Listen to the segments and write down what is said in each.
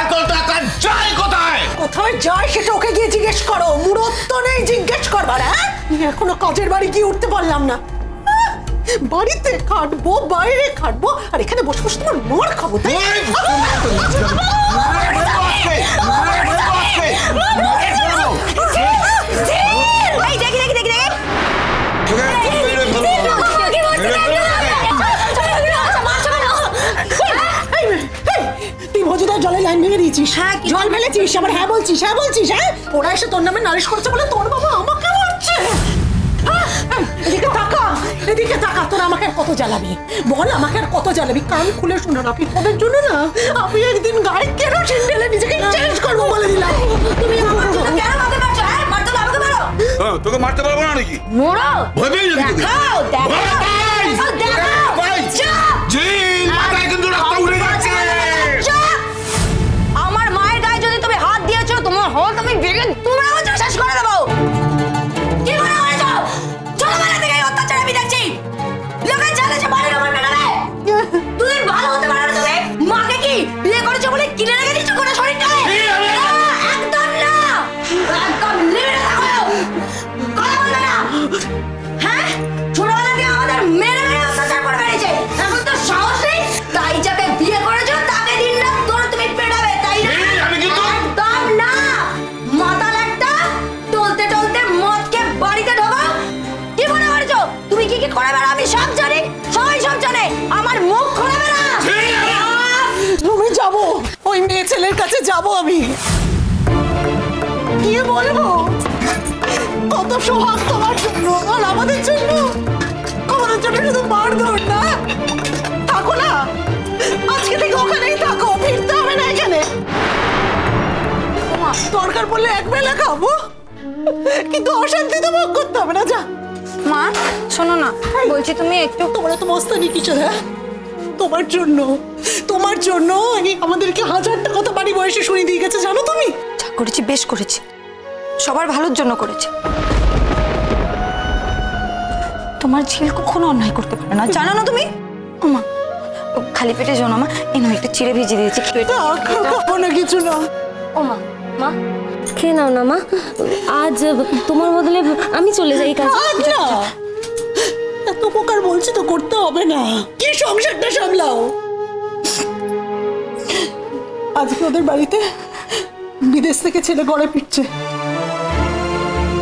এত টাকা যায় কোথায়? কোথায় যায় সেটা ওকে গিয়ে জিজ্ঞেস করো। মুরত নেই জিজ্ঞেস করবার। হ্যাঁ, এখনো কাজের বাড়ি গিয়ে উঠতে পারলাম না। বাড়িতে খাটবো, বাইরে খাটবো, আর এখানে বসে বসে তোমার মার খাবো। তুই মজুদার জলের লাইন ভেঙে দিয়েছিস। হ্যাঁ, জল ফেলেছিস, আবার হ্যাঁ বলছিস, হ্যাঁ বলছিস। হ্যাঁ, ওরা এসে তোর নামে নালিশ করছে বলে তোর বাবা আমাকে মারছে। এদিকে তাকা, এদিকে তাকা। তোর আমাকে আর কত জ্বালাবি বল, আমাকে আর কত জ্বালাবি? কান খুলে শুনে রাখি, তোদের জন্য না আমি একদিন গায়ে কেরোসিন ঢেলে নিজেকে চেঞ্জ করবো বলে দিলাম। তুমি আমার জন্য কেন মারতে পারছো? হ্যাঁ, মারতে হবে, আমাকে মারো। তোকে মারতে পারবো না নাকি? মোড়ো ভয় দেখাও, দেখাও, দেখাও। জিল, মাথায় কিন্তু রক্ত উড়ে যাচ্ছে। আমার মায়ের গায়ে যদি তুমি হাত দিয়েছো, তোমার হল তুমি ভেঙে তোমরা আমার শেষ করে দেবো। কি মনে করেছো? চলো বাড়ি থেকে এই অত্যাচার আমি দেখছি। লোকে জানে যে বাড়ির আমার মেলারে তুই ভালো হতে পারো না। তুমি মাকে কি বিয়ে করেছো বলে কিনে রেখে দিচ্ছ গোটা শরীরটাকে? একদম না, একদম লিমিটে থাকো। কথা বলবে না। হ্যাঁ, ছোটবেলা থেকে আমাদের মেরে মেরে অত্যাচার করে বেড়েছে। এখন তো সাহস নেই, তাই যাকে বিয়ে করেছো তাকে দিন রাত ধরে তুমি পেটাবে, তাই না? একদম না। মাতাল একটা, টলতে টলতে মদকে বাড়িতে ঢোকা। কি মনে করেছো তুমি কি কি করে বেড়া? আমি সব জানি, সবাই সব জানে। আমার মুখ খোলাবে না। আমি যাবো, ওই মেয়ে ছেলের কাছে যাবো। আমি কি বলবো? কত সোহাগ তোমার জন্য আর আমাদের জন্য। আমাদের জন্য শুধু মারধর না। থাকো না, আজকে থেকে ওখানেই থাকো, ফিরতে হবে না এখানে। দরকার পড়লে এক বেলা খাবো, কিন্তু অশান্তি তো ভোগ করতে হবে না। যা মা, শোনো না, বলছি তুমি একটু। তোমরা তো মস্তানি কিসের? হ্যাঁ, তোমার জন্য, তোমার জন্য আমাদেরকে হাজারটা কথা বাড়ি বয়সে শুনিয়ে দিয়ে গেছে, জানো তুমি? যা করেছি বেশ করেছি, সবার ভালোর জন্য করেছি। তোমার ঝিল কখনো অন্যায় করতে পারে না, জানো না তুমি? মা, খালি পেটে যেও না মা। এই নয়, একটা চিড়ে ভিজিয়ে দিয়েছি, খাবো না কিছু না। ও মা, মা খেয়ে নাও না মা। আজ তোমার বদলে আমি চলে যাই কাজে। না, এত উপকার বলছি তো করতে হবে না। কি সংসারটা সামলাও। আজকে ওদের বাড়িতে বিদেশ থেকে ছেলে ঘরে ফিরছে।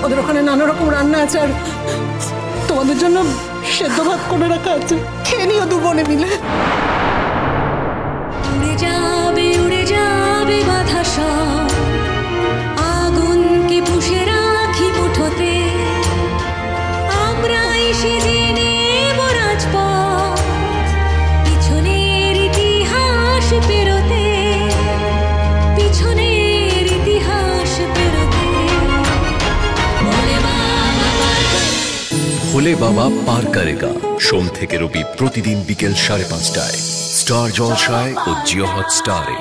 ওদের ওখানে নানা রকম রান্না আছে, আর তোমাদের জন্য সেদ্ধ ভাত করে রাখা আছে। খেয়ে নিও দু বোনে মিলে। উড়ে যাবে বাতাসা, আগুনকে পুষে রাখি মুঠোতে। আমরা এসে জেনে রাজপথ, পিছনের ইতিহাস পেরোতে, পিছনের ইতিহাস পেরোতে। ভোলে বাবা পার করেগা, সোম থেকে রবি প্রতিদিন বিকেল 5:30টায় স্টার জলসায় ও জিও হটস্টারে।